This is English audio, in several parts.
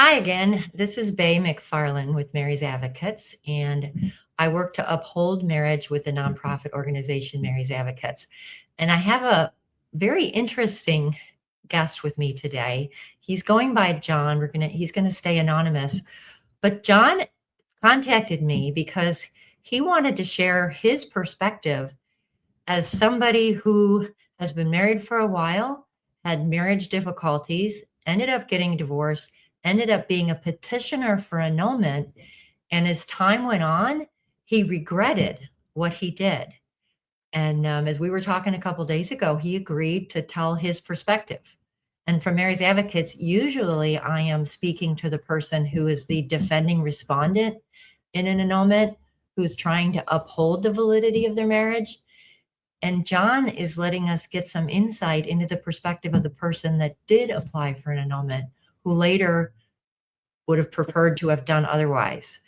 Hi again. This is Bai Macfarlane with Mary's Advocates, and I work to uphold marriage with the nonprofit organization Mary's Advocates. And I have a very interesting guest with me today. He's going by John. He's gonna stay anonymous, but John contacted me because he wanted to share his perspective as somebody who has been married for a while, had marriage difficulties, ended up getting divorced, ended up being a petitioner for annulment. And as time went on, he regretted what he did. And as we were talking a couple days ago, he agreed to tell his perspective. And from Mary's Advocates, usually I am speaking to the person who is the defending respondent in an annulment, who's trying to uphold the validity of their marriage. And John is letting us get some insight into the perspective of the person that did apply for an annulment, who later would have preferred to have done otherwise.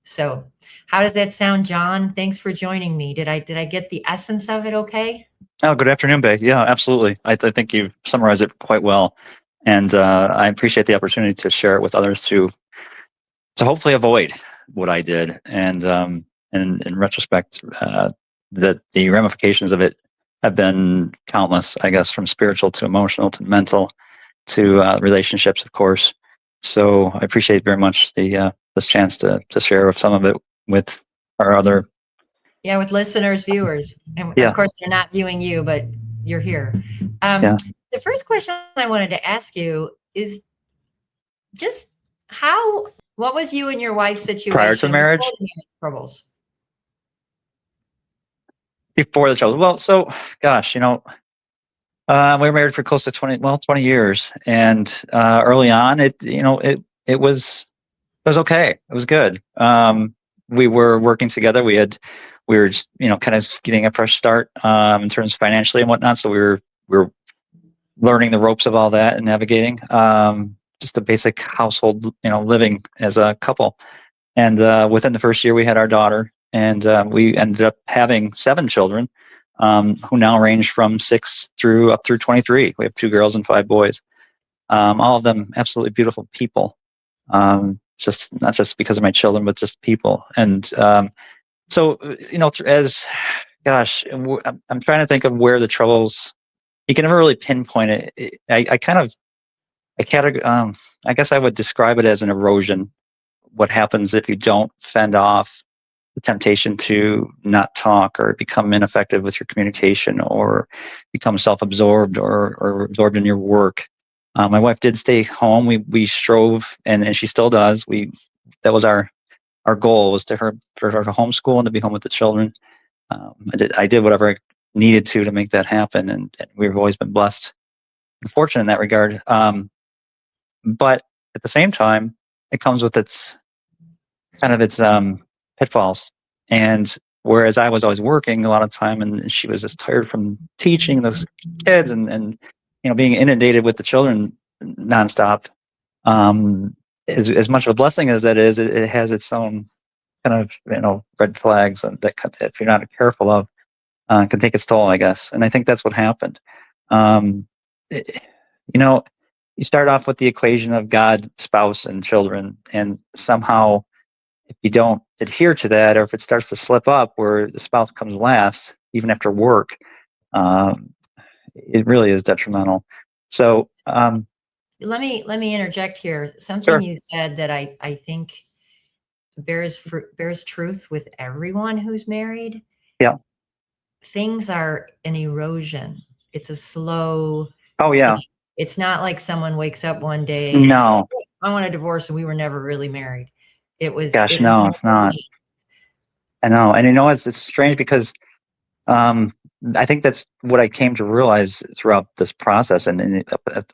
So how does that sound, John? Thanks for joining me. Did I get the essence of it okay? Oh, good afternoon, Bay. Yeah, absolutely. I think you've summarized it quite well. And I appreciate the opportunity to share it with others to hopefully avoid what I did. And in retrospect, that the ramifications of it have been countless, I guess, from spiritual to emotional to mental to relationships, of course. So I appreciate very much the this chance to share some of it with our other. Yeah, with listeners, viewers. And Yeah. of course, they're not viewing you, but you're here. Yeah. The first question I wanted to ask you is just what was you and your wife's situation Prior to marriage? before the troubles? Before the troubles. Well, so, gosh, we were married for close to 20 years. And early on, it was okay. It was good. We were working together. We were just, kind of getting a fresh start in terms of financially and whatnot. So we were learning the ropes of all that and navigating just the basic household, living as a couple. And within the first year, we had our daughter, and we ended up having 7 children, who now range from 6 up through 23. We have 2 girls and 5 boys. All of them absolutely beautiful people. Just not just because of my children, but just people. And so, I'm trying to think of where the troubles. You can never really pinpoint it. I guess I would describe it as an erosion. What happens if you don't fend off the temptation to not talk or become ineffective with your communication or become self-absorbed or absorbed in your work. My wife did stay home. We strove, and she still does. That was our goal, was for her to homeschool and to be home with the children. I did whatever I needed to make that happen, and we've always been blessed and fortunate in that regard. But at the same time, it comes with its pitfalls. And whereas I was always working a lot of time, and she was just tired from teaching those kids and being inundated with the children nonstop. As much of a blessing as that is, it has its own kind of red flags that if you're not careful of, can take its toll, I guess. And I think that's what happened. It, you know, you start off with the equation of God, spouse, and children, and somehow, if you don't adhere to that, or if it starts to slip up where the spouse comes last, even after work, it really is detrimental. So, Let me interject here. Something sure. you said that I think bears truth with everyone who's married. Yeah. Things are an erosion. It's a slow. Oh, yeah. It's not like someone wakes up one day and No. says, I want a divorce, and we were never really married. Gosh, no, it's not. I know. And it's strange because I think that's what I came to realize throughout this process and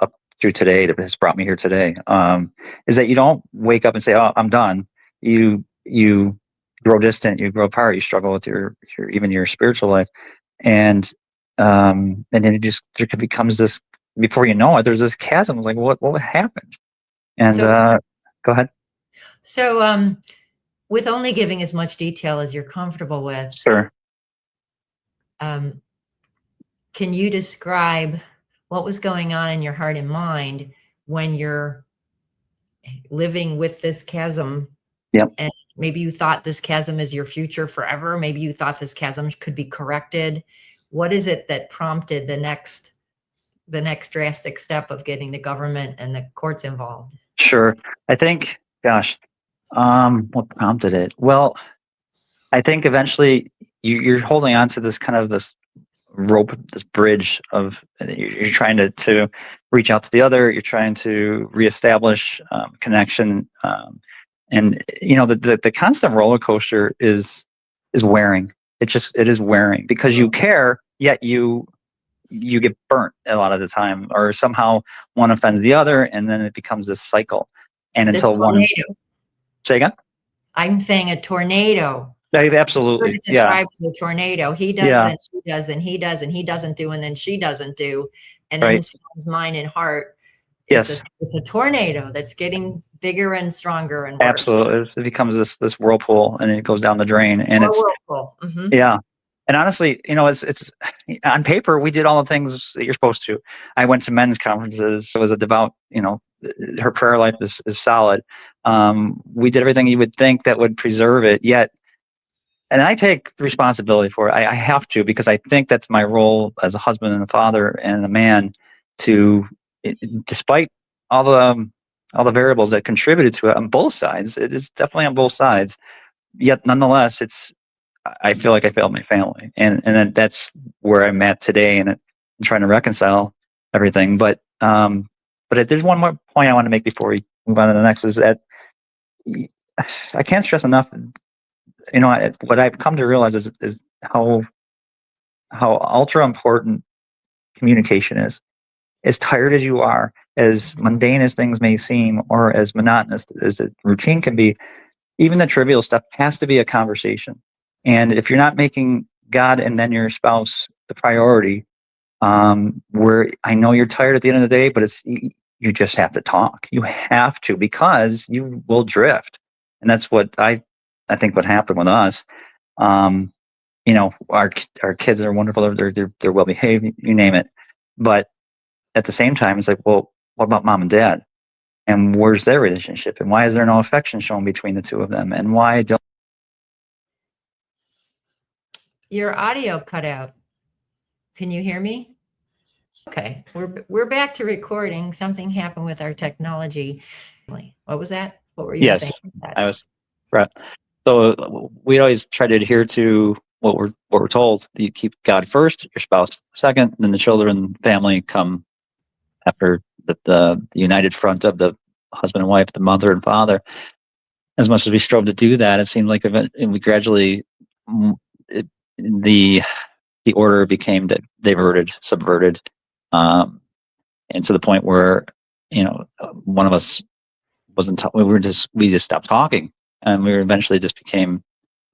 up through today, that has brought me here today, is that you don't wake up and say, oh, I'm done. You grow distant, you grow apart, you struggle with your even your spiritual life. And then there becomes this, before you know it, there's this chasm. Like, what happened? And go ahead. So with only giving as much detail as you're comfortable with, sure. Can you describe what was going on in your heart and mind when your living with this chasm. Yep. And maybe you thought this chasm is your future forever. Maybe you thought this chasm could be corrected. What is it that prompted the next drastic step of getting the government and the courts involved? Sure. I think, gosh, what prompted it? Well, I think eventually you're holding on to this kind of this rope, this bridge of you're trying to reach out to the other. You're trying to reestablish connection, and the constant roller coaster is wearing. It is wearing because you care, yet you get burnt a lot of the time, or somehow one offends the other, and then it becomes this cycle. And The until one, tornado. say again. I'm saying a tornado. Absolutely, It yeah, describes a tornado. He does, yeah, and she does, and he does, and he doesn't do, and then she doesn't do, and then right, someone's mind and heart. yes. It's a tornado that's getting bigger and stronger and worse. Absolutely, it becomes this whirlpool, and it goes down the drain, and Or it's whirlpool. yeah. And honestly, it's on paper we did all the things that you're supposed to. I went to men's conferences. I was a devout, her prayer life is solid. We did everything you would think that would preserve it. Yet, and I take responsibility for it. I have to because I think that's my role as a husband and a father and a man. Despite all the variables that contributed to it on both sides, it is definitely on both sides. Yet, nonetheless, I feel like I failed my family, and then that's where I'm at today, and I'm trying to reconcile everything. But there's one more point I want to make before we move on to the next, is that I can't stress enough. What I've come to realize is how ultra important communication is. As tired as you are, as mundane as things may seem, or as monotonous as the routine can be, even the trivial stuff has to be a conversation. And if you're not making God and then your spouse the priority, where I know you're tired at the end of the day, but you just have to talk. You have to, because you will drift, and that's what I think what happened with us. Our kids are wonderful. They're well behaved. You name it, but at the same time, it's like, well, what about mom and dad? And where's their relationship? And why is there no affection shown between the two of them? And why don't Your audio cut out. Can you hear me? Okay, we're back to recording. Something happened with our technology. What was that? What were you saying? I was right. So we always try to adhere to what we're told. You keep God first, your spouse second, then the children, family come after the united front of the husband and wife, the mother and father. As much as we strove to do that, it seemed like we gradually the order became diverted, subverted, and to the point where one of us wasn't. We just stopped talking, and we eventually just became to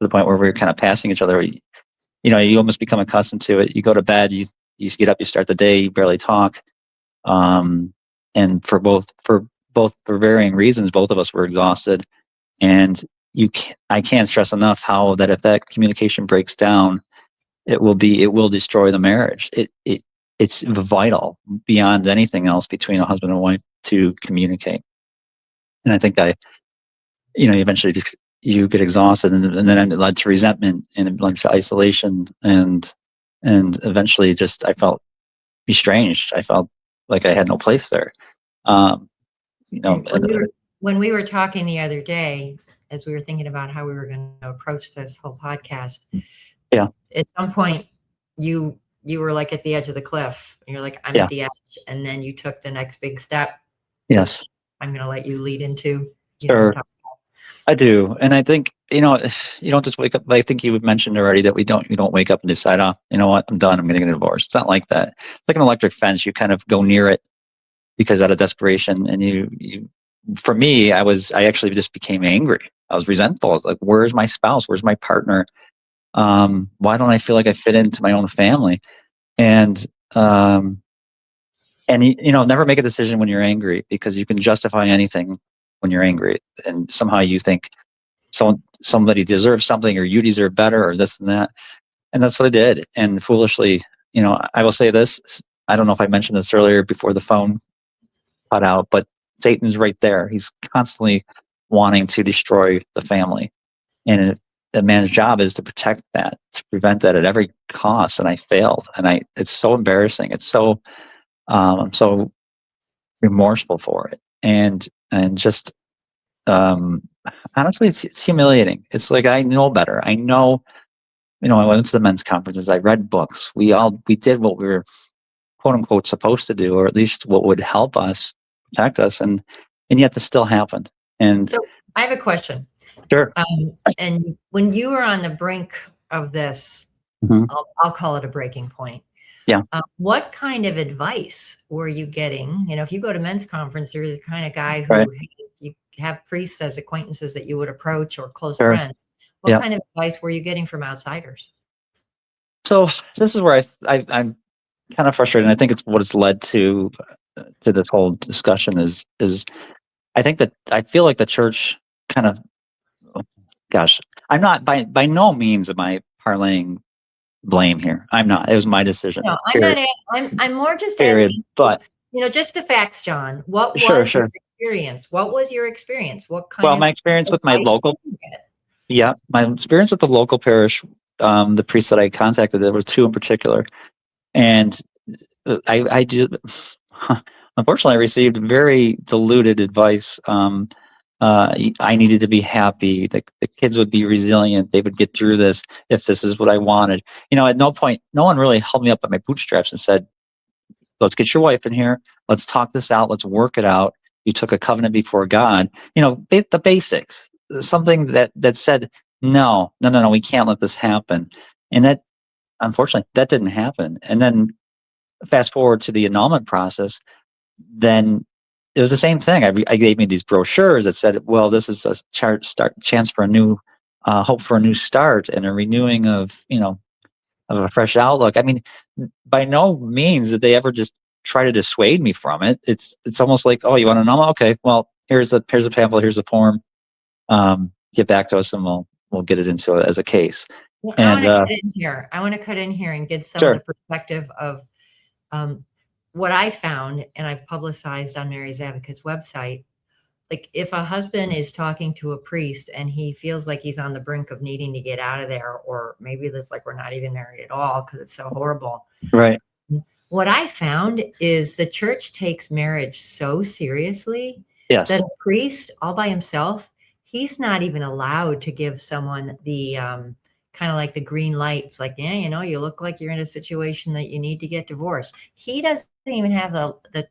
the point where we were kind of passing each other. You almost become accustomed to it. You go to bed, you get up, you start the day, you barely talk, and for varying reasons, both of us were exhausted, and I can't stress enough how that if that communication breaks down, it will destroy the marriage. It's vital beyond anything else between a husband and wife to communicate. And I think eventually just you get exhausted, and then it led to resentment, and it led to isolation, and eventually just I felt estranged. I felt like I had no place there. When we were talking the other day, as we were thinking about how we were going to approach this whole podcast, yeah, at some point you were like at the edge of the cliff. And you're like, I'm at the edge, and then you took the next big step. Yes, I'm going to let you lead into. Sure, I do, and I think you don't just wake up. I think you mentioned already that you don't wake up and decide, oh, you know what, I'm done. I'm going to get a divorce. It's not like that. It's like an electric fence. You kind of go near it because out of desperation, and you. For me, I actually just became angry. I was resentful. I was like, where's my spouse? Where's my partner? Why don't I feel like I fit into my own family? And never make a decision when you're angry, because you can justify anything when you're angry, and somehow you think somebody deserves something, or you deserve better, or this and that. And that's what I did. And foolishly, I will say this. I don't know if I mentioned this earlier before the phone cut out, but Satan's right there. He's constantly wanting to destroy the family. And a man's job is to protect that, to prevent that at every cost. And I failed. And it's so embarrassing. It's so, I'm so remorseful for it. And just, honestly, it's humiliating. It's like, I know better. I know, I went to the men's conferences. I read books. We did what we were quote unquote supposed to do, or at least what would help us protect us. And yet this still happened. And so I have a question. sure. And when you were on the brink of this, I'll call it a breaking point. Yeah. What kind of advice were you getting? If you go to men's conference, you're the kind of guy who Right. you have priests as acquaintances that you would approach or close Sure. friends. What kind of advice were you getting from outsiders? So this is where I'm kind of frustrated. And I think it's what it's led to this whole discussion is I think that I feel like the church kind of, gosh, I'm not by no means am I parlaying blame here. I'm not. It was my decision. No, I'm not. I'm more just asking. But just the facts, John. What was sure. your experience? What was your experience? What kind of my experience with my local, my experience with the local parish, the priests that I contacted, there were two in particular, and I just unfortunately I received very diluted advice. I needed to be happy. The kids would be resilient. They would get through this if this is what I wanted. At no point, no one really held me up by my bootstraps and said, let's get your wife in here. Let's talk this out. Let's work it out. You took a covenant before God. The basics, something that said, no, we can't let this happen. And that, unfortunately, that didn't happen. And then fast forward to the annulment process, then it was the same thing. I gave me these brochures that said, well, this is a chance for a new, hope for a new start and a renewing of a fresh outlook. I mean, by no means did they ever just try to dissuade me from it. It's almost like, oh, you want to know? Okay, well, here's a pamphlet, here's a form. Get back to us, and we'll get it into it as a case. Well, I want to cut in here and get some of the perspective of what I found, and I've publicized on Mary's Advocates website. Like, if a husband is talking to a priest and he feels like he's on the brink of needing to get out of there, or maybe it's like we're not even married at all because it's so horrible. Right. What I found is the church takes marriage so seriously that a priest all by himself, he's not even allowed to give someone the kind of like the green lights, like, yeah, you look like you're in a situation that you need to get divorced. He doesn't even have the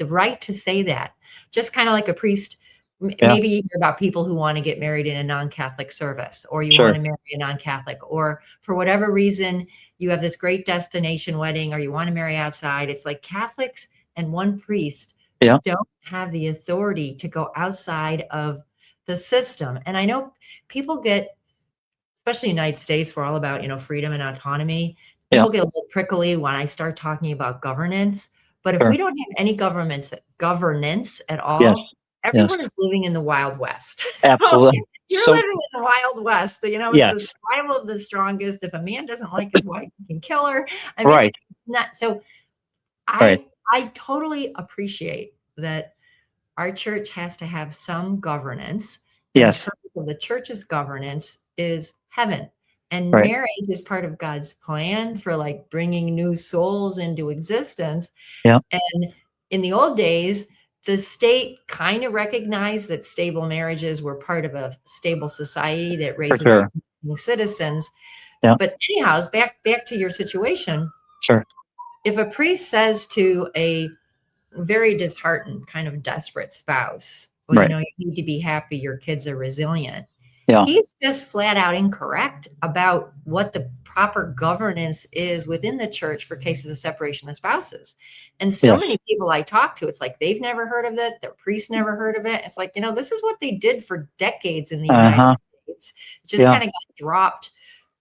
right to say that. Just kind of like a priest. Maybe you hear about people who want to get married in a non-Catholic service, or you want to marry a non-Catholic, or for whatever reason, you have this great destination wedding, or you want to marry outside. It's like Catholics and one priest don't have the authority to go outside of the system. And I know people get, especially in the United States, we're all about, freedom and autonomy. People get a little prickly when I start talking about governance. But if we don't have any governance at all, everyone is living in the Wild West. Absolutely. You're living in the Wild West. It's the survival of the strongest. If a man doesn't like his wife, he can kill her. I mean, not so. I totally appreciate that our church has to have some governance. And the purpose of the church's governance is heaven. And marriage is part of God's plan for like bringing new souls into existence. And in the old days, the state kind of recognized that stable marriages were part of a stable society that raises citizens. But anyhow, back to your situation. If a priest says to a very disheartened, kind of desperate spouse, well, you need to be happy, your kids are resilient. He's just flat out incorrect about what the proper governance is within the church for cases of separation of spouses. And so many people I talk to, it's like they've never heard of it. Their priest never heard of it. It's like, this is what they did for decades in the United States. It just kind of got dropped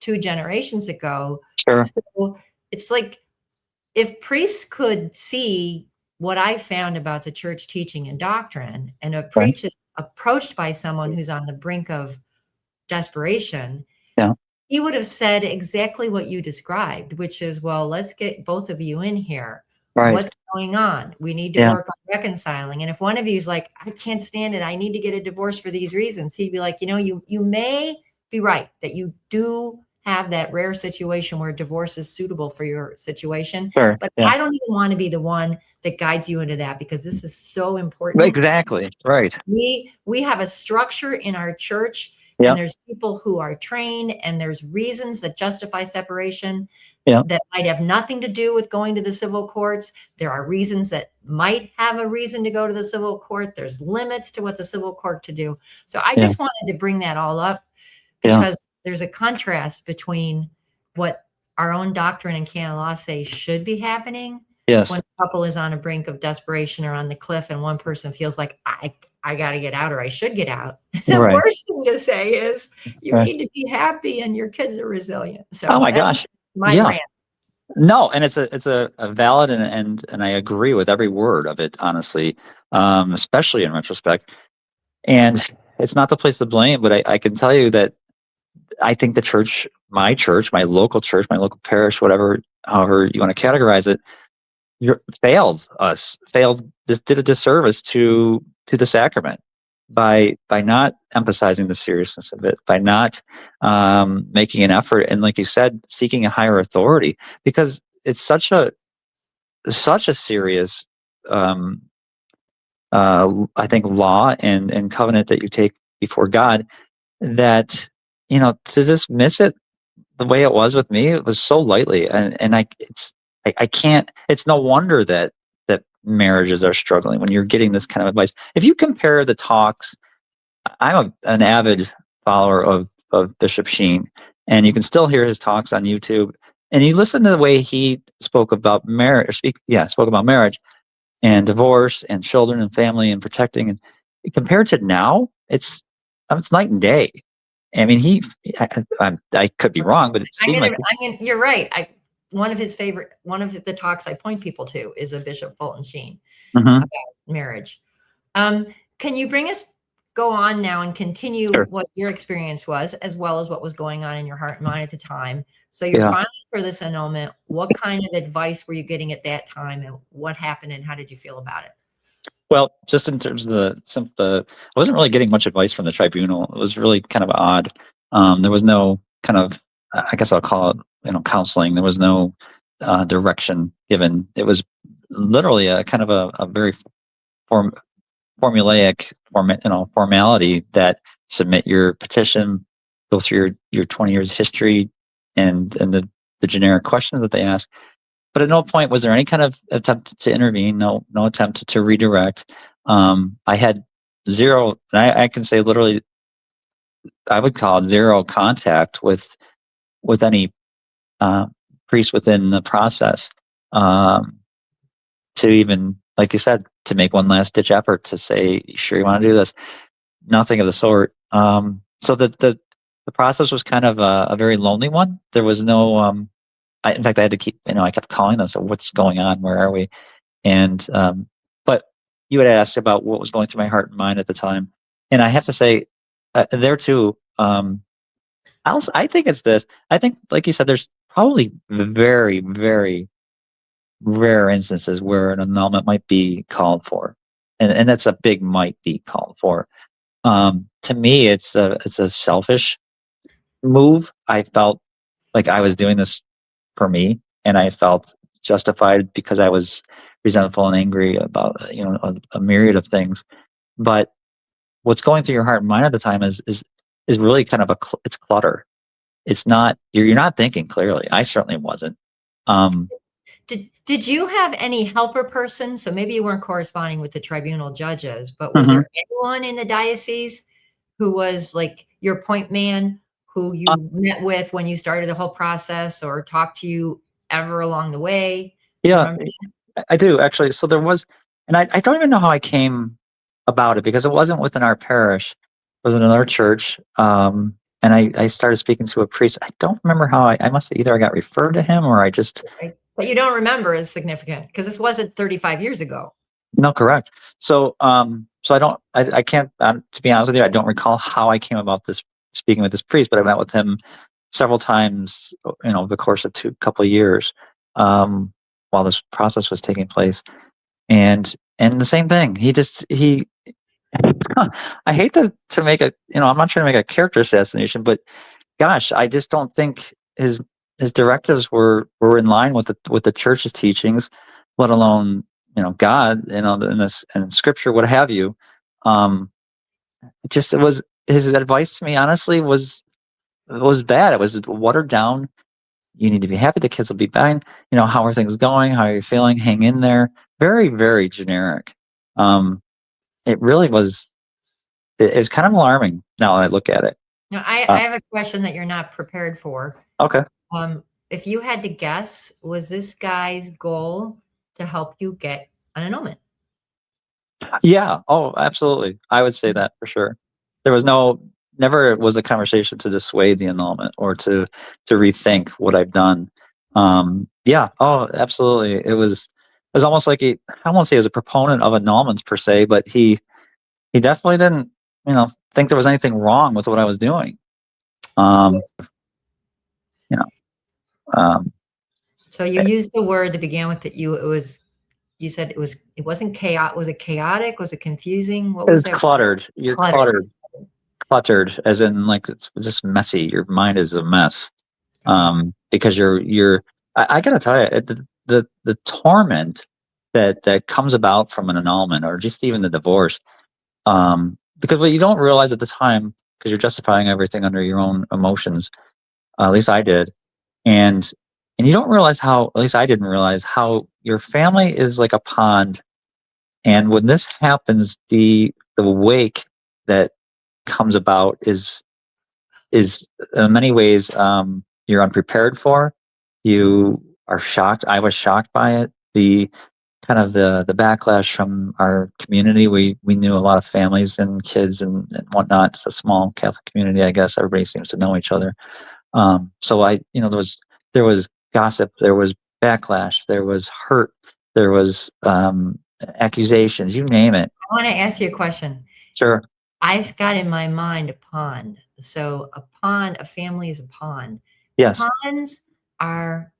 2 generations ago. So it's like, if priests could see what I found about the church teaching and doctrine, and a priest is approached by someone who's on the brink of desperation, he would have said exactly what you described, which is, well, let's get both of you in here. Right. What's going on? We need to Yeah. work on reconciling. And if one of you is like, I can't stand it, I need to get a divorce for these reasons, he'd be like, you may be right that you do have that rare situation where divorce is suitable for your situation. Sure. But Yeah. I don't even want to be the one that guides you into that, because this is so important. Exactly. Right. We have a structure in our church, Yeah. and there's people who are trained, and there's reasons that justify separation Yeah. that might have nothing to do with going to the civil courts. There are reasons that might have a reason to go to the civil court. There's limits to what the civil court to do. So I Yeah. just wanted to bring that all up, Yeah. because there's a contrast between what our own doctrine and canon law say should be happening Yes. when a couple is on a brink of desperation or on the cliff, and one person feels like, I got to get out, or I should get out. The Right. worst thing to say is, you Right. need to be happy and your kids are resilient. Oh So my that's gosh. my Yeah. rant. No, and it's a valid and I agree with every word of it, honestly, especially in retrospect. And it's not the place to blame, but I can tell you that I think the church, my local church, my local parish, whatever, however you want to categorize it, just did a disservice to the sacrament by not emphasizing the seriousness of it, by not making an effort, and like you said, seeking a higher authority, because it's such a serious um, I think law and covenant that you take before God, that to dismiss it the way it was with me, it was so lightly, and I can't. It's no wonder that marriages are struggling when you're getting this kind of advice. If you compare the talks, an avid follower of Bishop Sheen, and you can still hear his talks on YouTube. And you listen to the way he spoke about marriage, spoke about marriage and divorce and children and family and protecting. And compared to now, it's night and day. I mean, I could be wrong, but it seemed like You're right. One of the talks I point people to is a Bishop Fulton Sheen Mhm. about marriage. Can you go on now and continue Sure. what your experience was, as well as what was going on in your heart and mind at the time? So you're Yeah. filing for this annulment. What kind of advice were you getting at that time, and what happened, and how did you feel about it? Well, just in terms of I wasn't really getting much advice from the tribunal. It was really kind of odd. There was no kind of, I guess I'll call it, counseling. There was no direction given. It was literally a kind of a very formulaic formality, that submit your petition, go through your 20 years history, and the generic questions that they ask. But at no point was there any kind of attempt to intervene. No attempt to redirect. I had zero. I can say literally, I would call it zero contact with any priest within the process, to even, like you said, to make one last ditch effort to say, "You sure you want to do this?" Nothing of the sort. So the process was kind of a very lonely one. There was no. In fact, I had to keep. I kept calling them. So what's going on? Where are we? And but you had asked about what was going through my heart and mind at the time, and I have to say, there too. I think it's this. I think, like you said, there's probably very, very rare instances where an annulment might be called for, and that's a big might be called for. To me, it's a selfish move. I felt like I was doing this for me, and I felt justified because I was resentful and angry about a myriad of things. But what's going through your heart and mind at the time is really kind of it's clutter. It's not, you're not thinking clearly. I certainly wasn't. Um, Did you have any helper person? So maybe you weren't corresponding with the tribunal judges, but was mhm. there anyone in the diocese who was like your point man, who you met with when you started the whole process, or talked to you ever along the way? Do you Yeah, remember? I do actually. So there was, and I don't even know how I came about it, because it wasn't within our parish. It was in another church. And I started speaking to a priest. I don't remember how I must have, either I got referred to him, or I just, Right? But you don't remember is significant, because this wasn't 35 years ago. no, correct. So I can't, to be honest with you, I don't recall how I came about speaking with this priest, but I met with him several times, the course of couple of years. Um, while this process was taking place. And the same thing. He I hate to make a, I'm not trying to make a character assassination, but gosh, I just don't think his directives were in line with the church's teachings, let alone, God, in this and scripture, what have you. It was his advice to me, honestly, was bad. It was watered down. You need to be happy. The kids will be fine. How are things going? How are you feeling? Hang in there. Very, very generic. It really was. It was kind of alarming now that I look at it. Now, I Uh, have a question that you're not prepared for. okay. If you had to guess, was this guy's goal to help you get an annulment? Yeah. Oh, absolutely. I would say that for sure. There was never was a conversation to dissuade the annulment or to rethink what I've done. Yeah. Oh, absolutely. It was almost like I won't say he was a proponent of annulments per se, but he definitely didn't, think there was anything wrong with what I was doing. Yes. You know, um, So you used the word that began with you said it wasn't chaotic. Was it chaotic? Was it confusing? What was it's that? cluttered. You're Cluttered. cluttered, as in like it's just messy. Your mind is a mess. Okay. Because I gotta tell you, the torment that comes about from an annulment or just even the divorce, because what you don't realize at the time, because you're justifying everything under your own emotions, at least I did, and you don't realize how, at least I didn't realize how your family is like a pond, and when this happens, the wake that comes about is in many ways, you're unprepared for. You are shocked. I was shocked by it. The kind of the backlash from our community. We knew a lot of families and kids and whatnot. It's a small Catholic community, I guess. Everybody seems to know each other. So there was gossip, there was backlash, there was hurt, there was accusations. You name it. I want to ask you a question. Sure. I've got in my mind a pond. So a family is a pond. Yes. Ponds are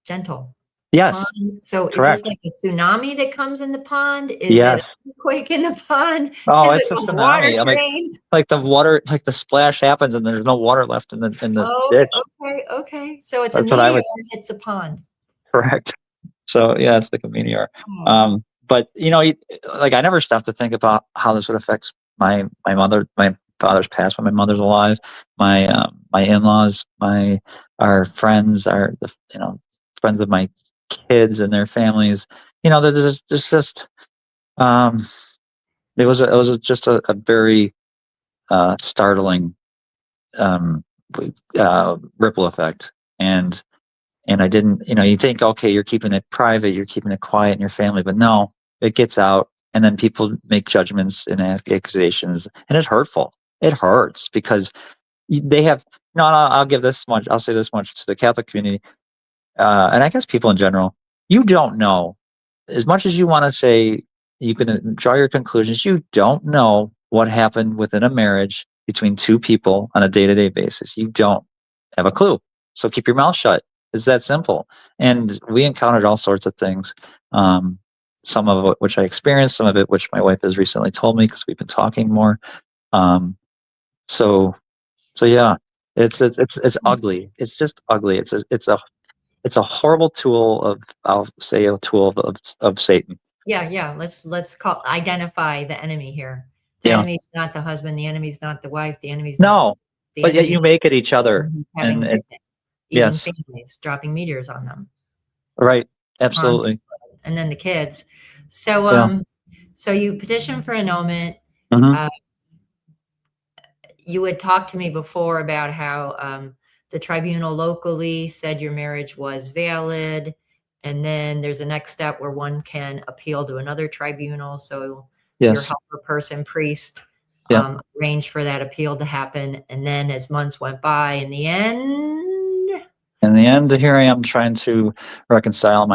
gentle. Yes. Ponds. So is this Correct. like a tsunami that comes in the pond? Is it Yes. an earthquake in the pond? Oh, Is it it's a a water tsunami. I mean, drain? like the water, like the splash happens, and there's no water left in the Oh, ditch. okay. So it's a That's what I meteor would hits a pond. correct. So yeah, it's like a meteor. Oh, But like I never stopped to think about how this would affect my mother. My father's passed, but my mother's alive. My in-laws, our friends, friends of my kids and their families. There's just um, just a very startling um, ripple effect. And I didn't, you think, okay, you're keeping it private, you're keeping it quiet in your family, but no, it gets out, and then people make judgments and accusations, and it's hurtful. It hurts because they have. No, I'll give this much. I'll say this much to the Catholic community, and I guess people in general. You don't know, as much as you want to say you can draw your conclusions. You don't know what happened within a marriage between two people on a day-to-day basis. You don't have a clue. So keep your mouth shut. It's that simple. And we encountered all sorts of things. Some of it which I experienced, some of it which my wife has recently told me because we've been talking more. Um, so so yeah, it's ugly. It's just ugly. It's a horrible tool of, I'll say, a tool of Satan. yeah. Let's identify the enemy here. The Yeah. enemy's not the husband. The enemy's not the wife. The enemy's not No, the but yet you enemy. make it each other. Who's And, having and even yes, families dropping meteors on them. right. Ponds, Absolutely. and then the kids. So, Yeah. so you petitioned for annulment. Hmm. Uh, you had talked to me before about how the tribunal locally said your marriage was valid, and then there's a next step where one can appeal to another tribunal. So your Yes. helper person priest Yeah. arranged for that appeal to happen, and then as months went by, in the end, In the end, here I am trying to reconcile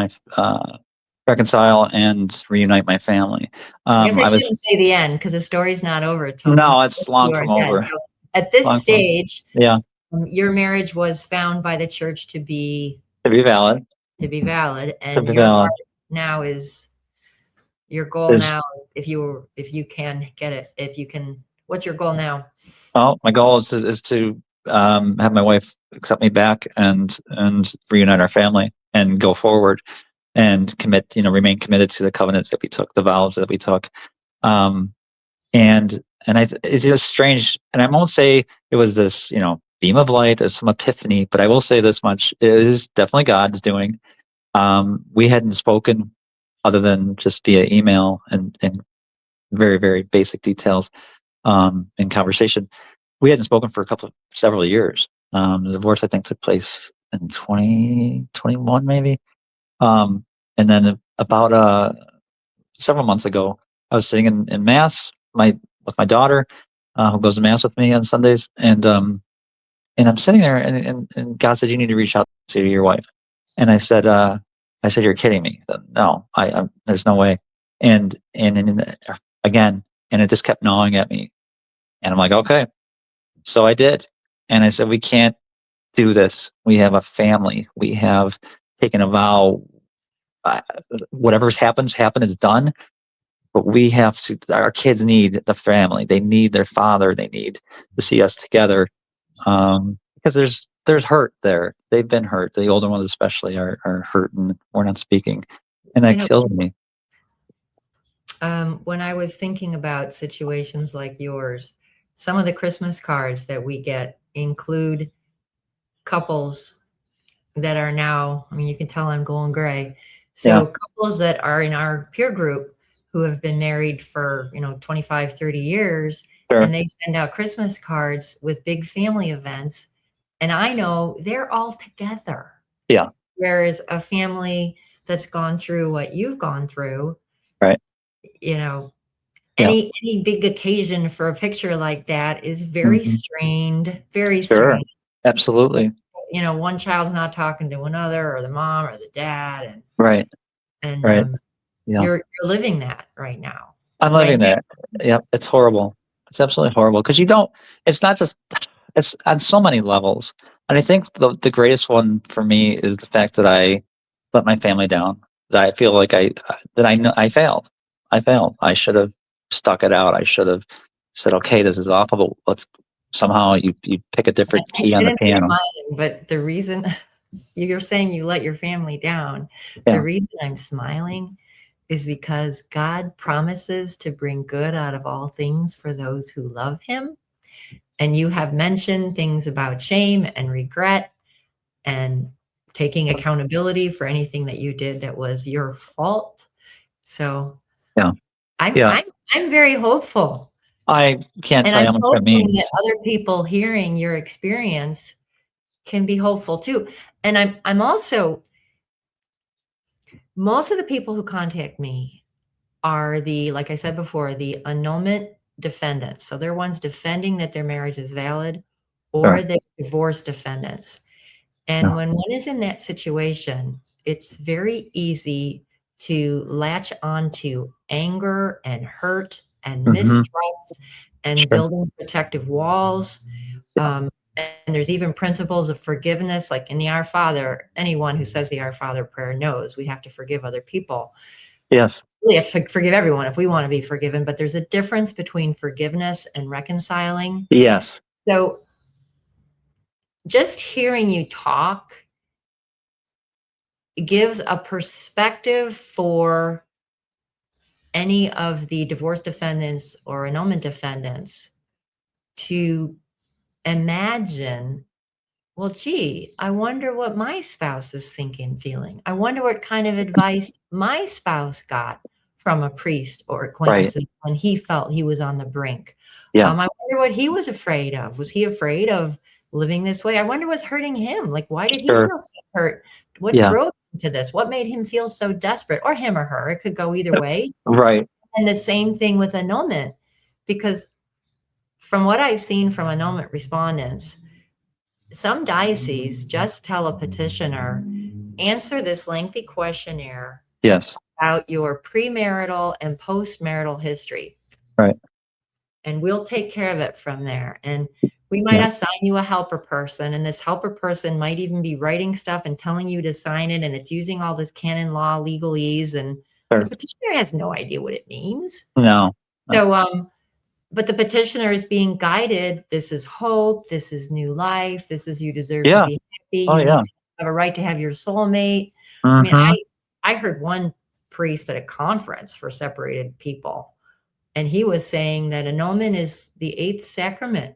reconcile and reunite my family. I guess I I was shouldn't say the end because the story's not over till No, it's long you are from dead. over. So at this Long from stage, Yeah, your marriage was found by the church to be to be valid. to be valid, To and be your valid. part now is your goal Is now. If you can get it, if you can, what's your goal now? well, my goal is to have my wife accept me back and reunite our family and go forward and commit, remain committed to the covenant that we took, the vows that we took. Um, and it's just strange. And I won't say it was this, beam of light, there's some epiphany, but I will say this much: it is definitely God's doing. We hadn't spoken other than just via email and very, very basic details in conversation. We hadn't spoken for several years. The divorce, I think, took place in 2021, maybe. And then about several months ago, I was sitting in mass with my daughter, who goes to mass with me on Sundays, and I'm sitting there, and God said, "You need to reach out to your wife." And I said, "You're kidding me? No, there's no way." And again, and it just kept gnawing at me, and I'm like, "Okay." So I did, and I said, "We can't do this. We have a family. We have taken a vow. Uh, Whatever's happened is done. But we have to. Our kids need the family. They need their father. They need to see us together, because there's hurt there. They've been hurt. The older ones especially are hurt, and we're not speaking, and You that know, kills me." when I was thinking about situations like yours, some of the Christmas cards that we get include couples that are now, I mean, you can tell I'm going gray. Yeah, So couples that are in our peer group who have been married for, 25, 30 years, sure. and they send out Christmas cards with big family events. And I know they're all together. Yeah, Whereas a family that's gone through what you've gone through, right. you know, Yeah, any big occasion for a picture like that is very hmm strained, very sure. strained. Absolutely. One child's not talking to another, or the mom or the dad, Right. and Right. Yeah. you're living that right now, I'm right living now. that. Yep. It's horrible. It's absolutely horrible because you don't. It's not just. It's on so many levels, and I think the greatest one for me is the fact that I let my family down. That I feel like I know I failed. I failed. I should have stuck it out. I should have said, "Okay, this is awful, but let's somehow you pick a different I key on the shouldn't be piano." smiling, but the reason you're saying you let your family down, the Yeah. reason I'm smiling is because God promises to bring good out of all things for those who love him. And you have mentioned things about shame and regret and taking accountability for anything that you did that was your fault. So Yeah. I'm Yeah. I'm I'm very hopeful. I can't And tell you I'm how much that hoping that means. other people hearing your experience can be hopeful too. And I'm also, most of the people who contact me are like I said before, the annulment defendants. So they're ones defending that their marriage is valid, or Sure. the divorce defendants. And Yeah. when one is in that situation, it's very easy to latch onto anger and hurt and Hmm. mistrust and Sure. building protective walls. Yeah. And there's even principles of forgiveness, like in the Our Father. Anyone who says the Our Father prayer knows we have to forgive other people. Yes. We have to forgive everyone if we want to be forgiven, but there's a difference between forgiveness and reconciling. Yes. So just hearing you talk gives a perspective for any of the divorce defendants or annulment defendants to imagine, well, gee, I wonder what my spouse is thinking, feeling. I wonder what kind of advice my spouse got from a priest or Right. acquaintances when he felt he was on the brink. Yeah. I wonder what he was afraid of. Was he afraid of living this way? I wonder what's hurting him. Like, why did he Sure. feel so hurt? What Yeah. drove him to this? What made him feel so desperate? Or him or her. It could go either way. Right. And the same thing with annulment, because from what I've seen from annulment respondents, some dioceses just tell a petitioner, answer this lengthy questionnaire Yes. about your premarital and postmarital history, Right. and we'll take care of it from there. And We might assign you a helper person, and this helper person might even be writing stuff and telling you to sign it, and it's using all this canon law legalese, and the petitioner has no idea what it means. No. So, but the petitioner is being guided. This is hope. This is new life. This is you deserve to be happy. You need to have a right to have your soulmate. I mean, I heard one priest at a conference for separated people, and he was saying that annulment is the 8th sacrament.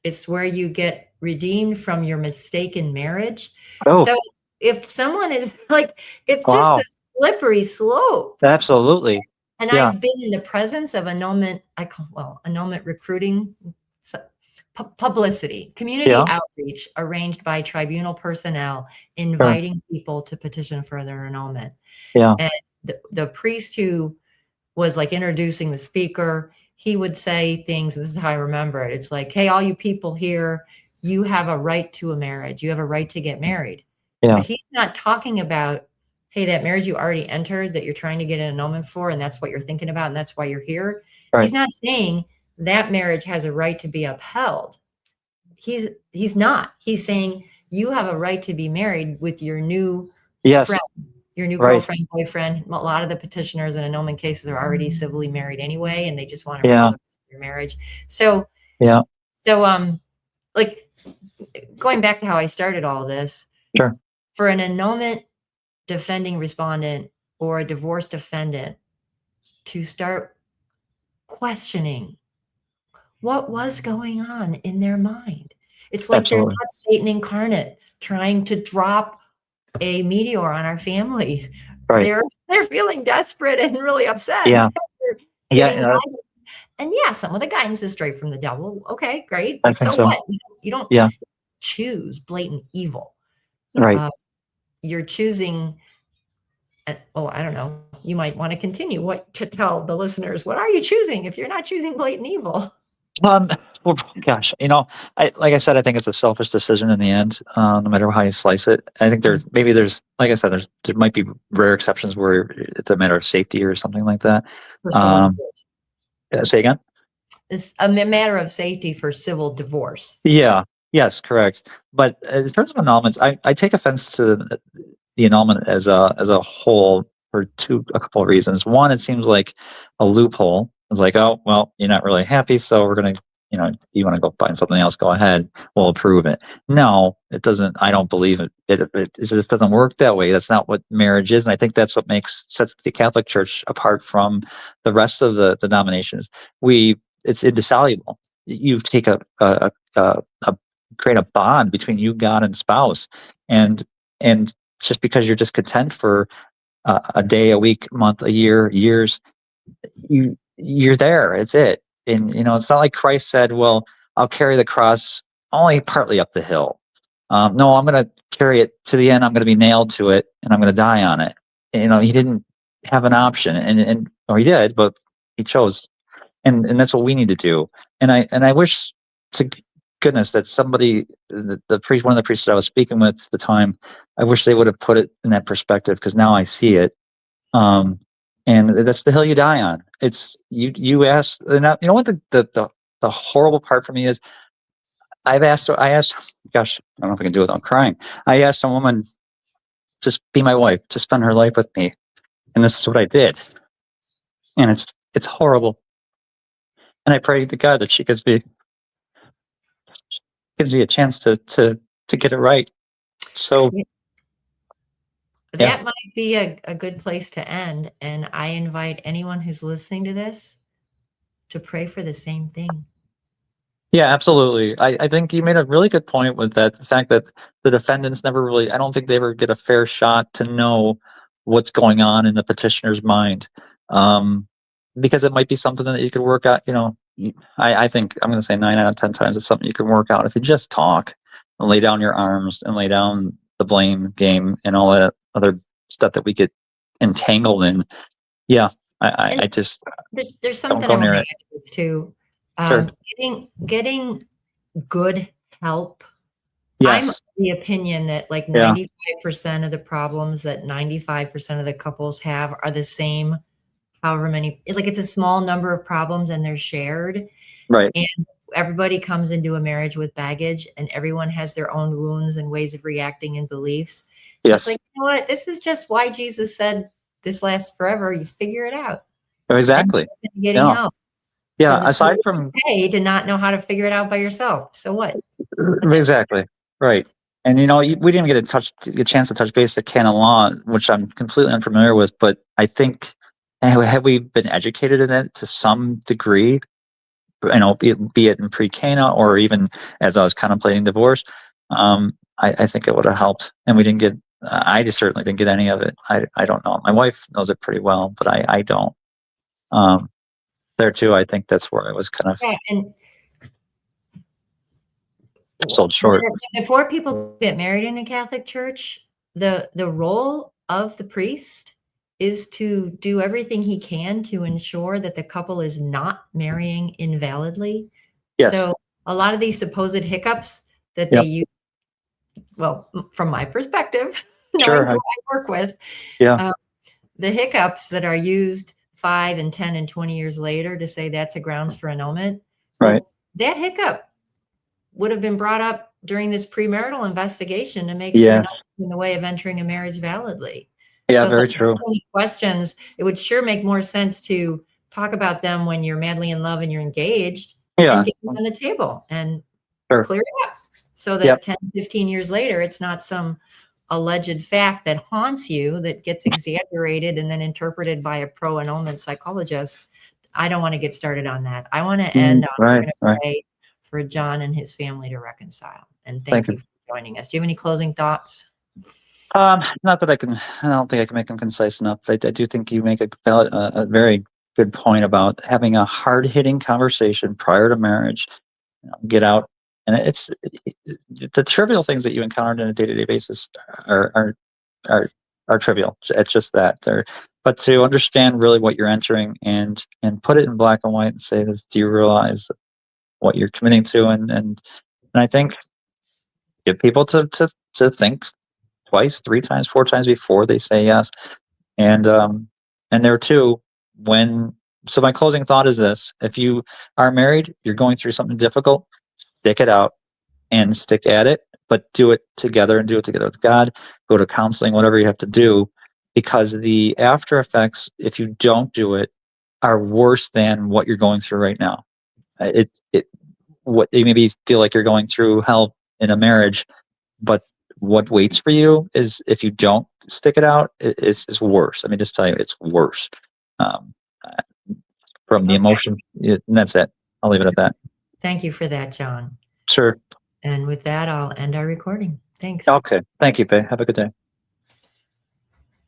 It's where you get redeemed from your mistaken marriage. So if someone is like, it's just a slippery slope. Absolutely. And I've been in the presence of annulment, annulment recruiting, publicity, community outreach arranged by tribunal personnel, inviting people to petition for their annulment. And the priest who was like introducing the speaker, he would say things, and this is how I remember it. It's like, hey, all you people here, you have a right to a marriage. You have a right to get married. But he's not talking about, hey, that marriage you already entered that you're trying to get an annulment for, and that's what you're thinking about, and that's why you're here. He's not saying that marriage has a right to be upheld. He's not. He's saying you have a right to be married with your new friend, your new girlfriend, boyfriend. A lot of the petitioners in annulment cases are already civilly married anyway, and they just want to renew their marriage. So, like, going back to how I started all this, for an annulment defending respondent or a divorce defendant to start questioning what was going on in their mind. It's like they're not Satan incarnate trying to drop a meteor on our family. They're feeling desperate and really upset. And some of the guidance is straight from the devil. Okay, great. But so what? You don't choose blatant evil. You're choosing. I don't know. You might want to continue to tell the listeners, what are you choosing if you're not choosing blatant evil? Well, gosh, like I said, I think it's a selfish decision in the end, no matter how you slice it. I think there's, like I said, there might be rare exceptions where it's a matter of safety or something like that. For civil divorce. Say again? It's a matter of safety for civil divorce. Yes, correct. But in terms of annulments, I take offense to the annulment as a whole for a couple of reasons. One, it seems like a loophole. It's like, oh, well, you're not really happy, so we're going to, you want to go find something else, go ahead, we'll approve it. No, it doesn't. I don't believe it. It just doesn't work that way. That's not what marriage is. And I think that's what sets the Catholic Church apart from the rest of the denominations. It's indissoluble. You take create a bond between you, God, and spouse. And just because you're discontent for a day, a week, month, a year, years, you're there. It's it. And it's not like Christ said, well, I'll carry the cross only partly up the hill. No, I'm going to carry it to the end. I'm going to be nailed to it, and I'm going to die on it. He didn't have an option, or he did, but he chose. And that's what we need to do. And I wish to goodness that somebody, the priest, one of the priests that I was speaking with at the time, I wish they would have put it in that perspective, because now I see it. And that's the hill you die on. It's you ask, and you know what the horrible part for me is, I asked, gosh, I don't know if I can do it without crying. I asked a woman to be my wife, to spend her life with me, and this is what I did. And it's horrible. And I pray to God that she gives me a chance to get it right. So that might be a good place to end. And I invite anyone who's listening to this to pray for the same thing. Yeah, absolutely. I think you made a really good point with that. The fact that the defendants never really, I don't think they ever get a fair shot to know what's going on in the petitioner's mind. Because it might be something that you could work out, I think I'm going to say 9 out of 10 times it's something you can work out if you just talk and lay down your arms and lay down the blame game and all that other stuff that we get entangled in. Yeah, I just there's something I want to add to this too. Getting good help. Yes. I'm of the opinion that like 95% of the problems that 95% of the couples have are the same. However many, like it's a small number of problems and they're shared. Right. And everybody comes into a marriage with baggage, and everyone has their own wounds and ways of reacting and beliefs. Yes. It's like, you know what? This is just why Jesus said this lasts forever. You figure it out. Exactly. And getting Yeah. help. Yeah. Aside from okay to not know how to figure it out by yourself. So what? exactly right. And we didn't get a chance to touch base at canon law, which I'm completely unfamiliar with. But I think have we been educated in it to some degree? Be it in pre-Cana or even as I was contemplating divorce. I think it would have helped, and we didn't get. I just certainly didn't get any of it. I don't know. My wife knows it pretty well, but I don't. There too, I think that's where I was kind of sold short. Before people get married in a Catholic church, the role of the priest is to do everything he can to ensure that the couple is not marrying invalidly. Yes. So a lot of these supposed hiccups that Yep. they use, well, from my perspective, knowing who I work with, the hiccups that are used 5 and 10 and 20 years later to say that's a grounds for annulment. Right. Well, that hiccup would have been brought up during this premarital investigation to make sure nothing's in the way of entering a marriage validly. Yeah, so very true. Questions, it would sure make more sense to talk about them when you're madly in love and you're engaged and get them on the table and clear it up so that 10, 15 years later, it's not some alleged fact that haunts you that gets exaggerated and then interpreted by a pro-annulment psychologist. I don't want to get started on that. I want to end on pray for John and his family to reconcile. And thank you for joining us. Do you have any closing thoughts? Not that I don't think I can make them concise enough. I do think you make a very good point about having a hard-hitting conversation prior to marriage. Get out, and it's the trivial things that you encountered on a day-to-day basis are trivial. It's just that but to understand really what you're entering and put it in black and white and say this, do you realize what you're committing to? And I think get people to think twice, 3 times, 4 times before they say yes. And there too, so my closing thought is this: if you are married, you're going through something difficult, stick it out and stick at it, but do it together and do it together with God. Go to counseling, whatever you have to do, because the after effects, if you don't do it, are worse than what you're going through right now. What you maybe feel like you're going through hell in a marriage, but what waits for you is if you don't stick it out, is worse. I mean, just tell you, it's worse. From the emotion, and that's it. I'll leave it at that. Thank you for that, John. Sure. And with that, I'll end our recording. Thanks. Okay. Thank you, Bai. Have a good day.